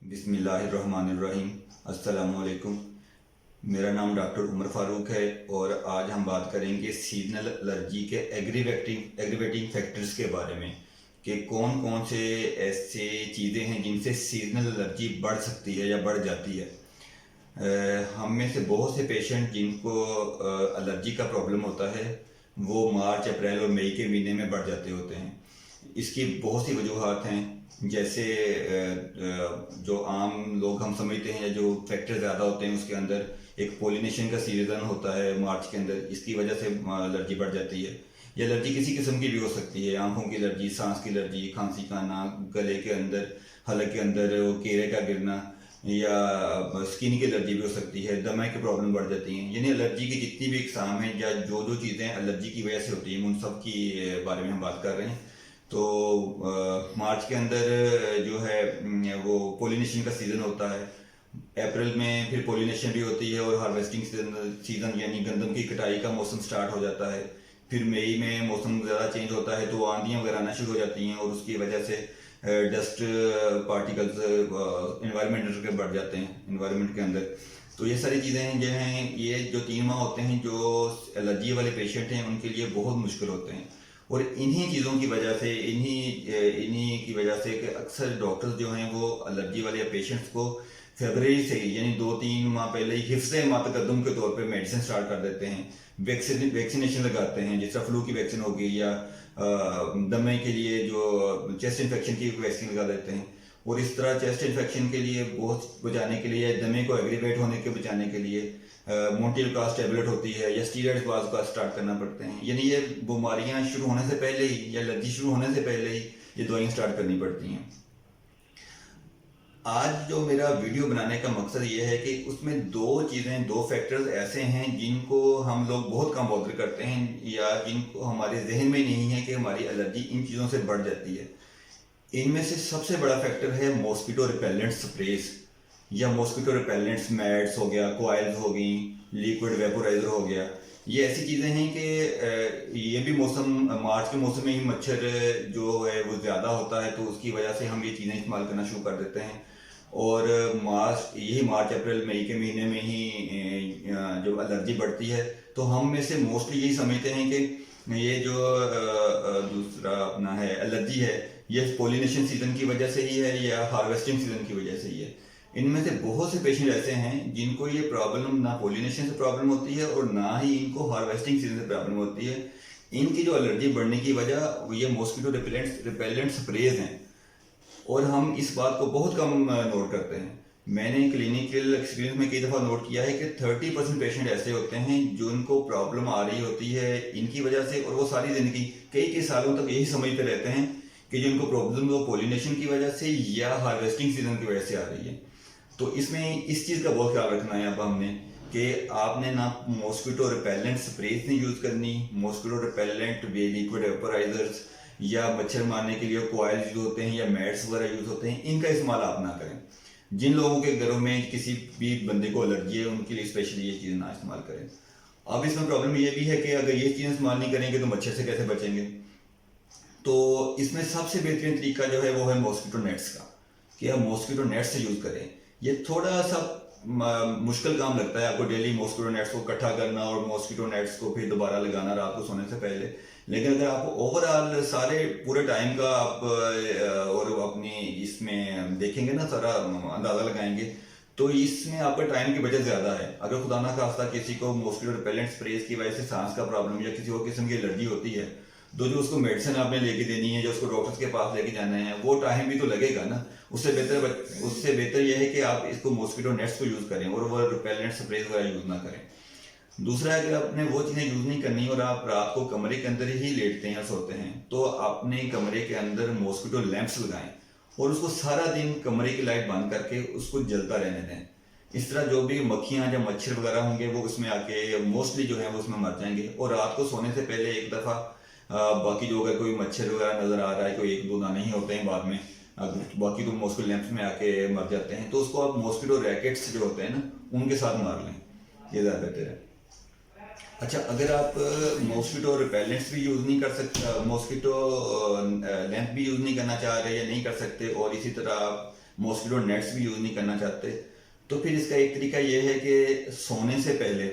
बिस्मिल्लाहिर्रहमानिर्रहीम। अस्सलामुअलैकुम। मेरा नाम डॉक्टर उमर फ़ारूक है और आज हम बात करेंगे सीजनल एलर्जी के एग्रीवेटिंग फैक्टर्स के बारे में कि कौन कौन से ऐसे चीज़ें हैं जिनसे सीजनल एलर्जी बढ़ सकती है या बढ़ जाती है। हम में से बहुत से पेशेंट जिनको एलर्जी का प्रॉब्लम होता है वो मार्च, अप्रैल और मई के महीने में बढ़ जाते होते हैं। इसकी बहुत सी वजूहत हैं, जैसे जो आम लोग हम समझते हैं या जो फैक्टर ज़्यादा होते हैं उसके अंदर एक पोलिनेशन का सीजन होता है मार्च के अंदर, इसकी वजह से एलर्जी बढ़ जाती है। ये एलर्जी किसी किस्म की भी हो सकती है, आंखों की एलर्जी, सांस की एलर्जी, खांसी का आना, गले के अंदर, हलक के अंदर केरे का गिरना, या स्किन की एलर्जी भी हो सकती है, दमा की प्रॉब्लम बढ़ जाती हैं। यानी एलर्जी की जितनी भी इकसाम हैं या जो जो चीज़ें एलर्जी की वजह से होती हैं उन सब की बारे में हम बात कर रहे हैं। तो मार्च के अंदर जो है वो पोलिनेशन का सीज़न होता है। अप्रैल में फिर पोलिनेशन भी होती है और हार्वेस्टिंग सीज़न यानी गंदम की कटाई का मौसम स्टार्ट हो जाता है। फिर मई में मौसम ज़्यादा चेंज होता है तो आंधियाँ वगैरह आना शुरू हो जाती हैं और उसकी वजह से डस्ट पार्टिकल्स इन्वायरमेंट के बढ़ जाते हैं इन्वायरमेंट के अंदर। तो ये सारी चीज़ें जो हैं, ये जो 3 माह होते हैं जो एलर्जी वाले पेशेंट हैं उनके लिए बहुत मुश्किल होते हैं। और इन्हीं चीज़ों की वजह से इन्हीं की वजह से कि अक्सर डॉक्टर्स जो हैं वो एलर्जी वाले पेशेंट्स को फरवरी से ही यानी 2-3 माह पहले ही हिफ्ज़ मातकद्दुम के तौर पे मेडिसिन स्टार्ट कर देते हैं, वैक्सीनेशन लगाते हैं, जिस तरह फ्लू की वैक्सीन होगी या दमे के लिए जो चेस्ट इन्फेक्शन की वैक्सीन लगा देते हैं। और इस तरह चेस्ट इन्फेक्शन के लिए बहुत बचाने के लिए, दमे को एग्रीवेट होने के बचाने के लिए मोन्टिलकास टैबलेट होती है या स्टीरॉइड्स बाज़ का स्टार्ट करना पड़ते हैं। यानी ये बीमारियां शुरू होने से पहले ही या एलर्जी शुरू होने से पहले ही ये दवाइयाँ स्टार्ट करनी पड़ती हैं। आज जो मेरा वीडियो बनाने का मकसद ये है कि उसमें दो फैक्टर्स ऐसे हैं जिनको हम लोग बहुत कम बॉदर करते हैं या जिनको हमारे जहन में नहीं है कि हमारी एलर्जी इन चीज़ों से बढ़ जाती है। इनमें से सबसे बड़ा फैक्टर है मॉस्किटो रिपेलेंट स्प्रेस या मॉस्किटो रिपेलेंट्स, मैट्स हो गया, कॉइल्स हो गई, लिक्विड वेपोराइजर हो गया। ये ऐसी चीज़ें हैं कि ये भी मौसम मार्च के मौसम में ही मच्छर जो है वो ज़्यादा होता है तो उसकी वजह से हम ये चीज़ें इस्तेमाल करना शुरू कर देते हैं। और मार्च अप्रैल मई के महीने में ही जो एलर्जी बढ़ती है तो हम में से मोस्टली यही समझते हैं कि ये जो दूसरा अपना है एलर्जी है ये पोलिनेशन सीजन की वजह से ही है या हार्वेस्टिंग सीजन की वजह से ही है। इनमें से बहुत से पेशेंट ऐसे हैं जिनको ये प्रॉब्लम ना पोलिनेशन से प्रॉब्लम होती है और ना ही इनको हार्वेस्टिंग सीजन से प्रॉब्लम होती है। इनकी जो एलर्जी बढ़ने की वजह ये मॉस्किटो रिपेलेंट स्प्रेज हैं और हम इस बात को बहुत कम नोट करते हैं। मैंने क्लिनिकल एक्सपीरियंस में कई दफ़ा नोट किया है कि 30% पेशेंट ऐसे होते हैं जो उनको प्रॉब्लम आ रही होती है इनकी वजह से और वो सारी ज़िंदगी कई सालों तक यही समझते रहते हैं कि जो इनको प्रॉब्लम वो पोलिनेशन की वजह से या हार्वेस्टिंग सीजन की वजह से आ रही है। तो इसमें इस चीज़ का बहुत ख्याल रखना है अब हमने कि आपने ना मॉस्किटो रिपेलेंट स्प्रेज नहीं यूज़ करनी, मॉस्किटो रिपेलेंट लिक्विड वेपोराइजर्स या मच्छर मारने के लिए कॉइल्स यूज होते हैं या मैट्स वगैरह यूज होते हैं, इनका इस्तेमाल आप ना करें। जिन लोगों के घरों में किसी भी बंदे को एलर्जी है उनके लिए स्पेशली ये चीज़ें ना इस्तेमाल करें। अब इसमें प्रॉब्लम ये भी है कि अगर ये चीज़ें इस्तेमाल नहीं करेंगे तो मच्छर से कैसे बचेंगे। तो इसमें सबसे बेहतरीन तरीका जो है वो है मॉस्किटो नेट्स का, कि आप मॉस्किटो नेट्स से यूज़ करें। ये थोड़ा सा मुश्किल काम लगता है आपको डेली मॉस्किटो नेट्स को इकट्ठा करना और मॉस्किटो नेट्स को फिर दोबारा लगाना रात को सोने से पहले। लेकिन अगर आप ओवरऑल सारे पूरे टाइम का आप और अपनी इसमें देखेंगे ना, सारा अंदाज़ा लगाएंगे तो इसमें आपका टाइम की बचत ज़्यादा है। अगर खुदा ना खास्ता किसी को मॉस्किटो रिपेलेंट स्प्रेज की वजह से सांस का प्रॉब्लम या किसी और किस्म की एलर्जी होती है तो जो उसको मेडिसिन आपने लेके देनी है, जो उसको डॉक्टर्स के पास लेके जाना है, वो टाइम भी तो लगेगा ना। उससे बेहतर यह है कि आप इसको मॉस्किटो नेट्स को यूज़ करें और वो रिपेलेंट स्प्रेज वगैरह यूज़ ना करें। दूसरा, अगर आपने वो चीज़ें यूज़ नहीं करनी और आप रात को कमरे के अंदर ही लेटते हैं या सोते हैं तो अपने कमरे के अंदर मॉस्किटो लैंप्स लगाएं और उसको सारा दिन कमरे की लाइट बंद करके उसको जलता रहने दें। इस तरह जो भी मक्खियाँ या मच्छर वगैरह होंगे वो उसमें आके मोस्टली जो है वो उसमें मर जाएंगे। और रात को सोने से पहले एक दफ़ा बाकी जो अगर कोई मच्छर वगैरह नज़र आ रहा है, कोई 1-2 दाने ही होते हैं बाद में, बाकी तो मॉस्किटो लैंप्स में आके मर जाते हैं, तो उसको आप मॉस्किटो रैकेट्स जो होते हैं ना उनके साथ मार लें, ये ज़्यादा बेहतर है। अच्छा, अगर आप मॉस्किटो रिपेलेंट्स भी यूज़ नहीं कर सकते, मॉस्किटो लैंप भी यूज़ नहीं करना चाह रहे या नहीं कर सकते और इसी तरह आप मॉस्किटो नेट्स भी यूज़ नहीं करना चाहते, तो फिर इसका एक तरीका ये है कि सोने से पहले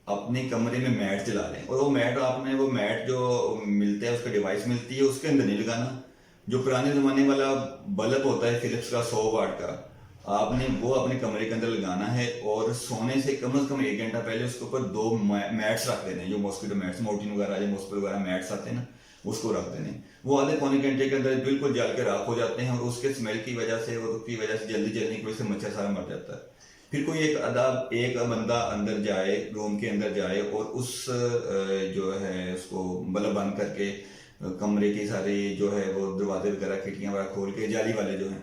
अपने कमरे में मैट चला लें। और वो मैट जो मिलता है, उसका डिवाइस मिलती है, उसके अंदर नहीं लगाना। जो पुराने ज़माने वाला बल्ब होता है फिलिप्स का 100 वाट का, आपने वो अपने कमरे के अंदर लगाना है और सोने से कम 1 घंटा पहले उसके ऊपर 2 मैट्स रख देने हैं, जो मॉस्किटो मैट्स, मोर्टिन वगैरह या मॉस्किटो वगैरह मैट्स आते हैं ना, उसको रख देने। वो आधे पौने घंटे के अंदर बिल्कुल जल के राख हो जाते हैं और उसके स्मेल की वजह से और उसकी वजह से जल्दी जलने की वजह से मच्छर सारा मर जाता है। फिर कोई एक बंदा अंदर जाए, रूम के अंदर जाए और उस जो है उसको बल्ब बंद करके कमरे के सारे जो है वो दरवाजे वगैरह खिड़कियाँ वगैरह खोल के जाली वाले जो हैं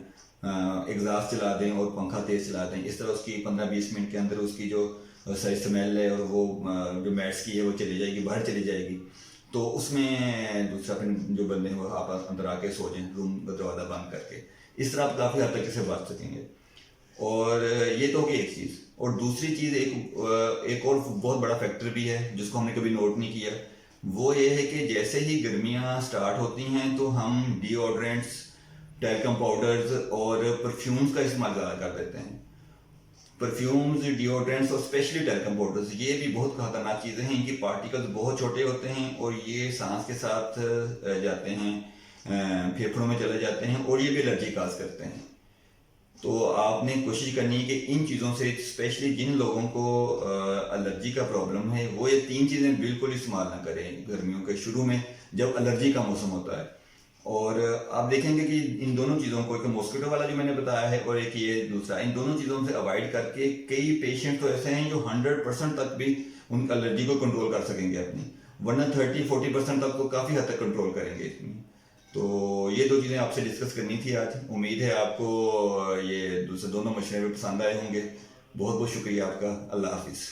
एग्जॉस्ट चला दें और पंखा तेज चला दें। इस तरह उसकी 15-20 मिनट के अंदर उसकी जो सही स्मेल है और वो जो मैट्स की है वो चली जाएगी, बाहर चली जाएगी। तो उसमें दूसरा फिर जो बंदे हैं वो आप अंदर आके सो जाएं, रूम का दरवाज़ा बंद करके। इस तरह आप काफ़ी हद तक इसे बच सकेंगे। और ये तो होगी एक चीज़। और दूसरी चीज़, एक और बहुत बड़ा फैक्टर भी है जिसको हमने कभी नोट नहीं किया। वो ये है कि जैसे ही गर्मियाँ स्टार्ट होती हैं तो हम डिओड्रेंट्स, टैल्कम पाउडर्स और परफ्यूम्स का इस्तेमाल ज़्यादा कर देते हैं। परफ्यूम्स, डिओड्रेंट्स और स्पेशली टैल्कम पाउडर्स, ये भी बहुत खतरनाक चीज़ें हैं। इनकी पार्टिकल्स बहुत छोटे होते हैं और ये सांस के साथ जाते हैं, फेफड़ों में चले जाते हैं और ये भी एलर्जी काज करते हैं। तो आपने कोशिश करनी है कि इन चीज़ों से, स्पेशली जिन लोगों को एलर्जी का प्रॉब्लम है, वो ये 3 चीज़ें बिल्कुल इस्तेमाल ना करें गर्मियों के शुरू में जब एलर्जी का मौसम होता है। और आप देखेंगे कि इन दोनों चीज़ों को, एक मॉस्किटो वाला जो मैंने बताया है और एक ये दूसरा, इन दोनों चीज़ों से अवॉइड करके कई पेशेंट तो ऐसे हैं जो 100% तक भी उन एलर्जी को कंट्रोल कर सकेंगे अपनी, वरना 30-40% तक तो काफ़ी हद तक कंट्रोल करेंगे इसमें। तो ये 2 चीज़ें आपसे डिस्कस करनी थी आज। उम्मीद है आपको ये दूसरे दोनों मशवरे पसंद आए होंगे। बहुत बहुत शुक्रिया आपका। अल्लाह हाफिज़।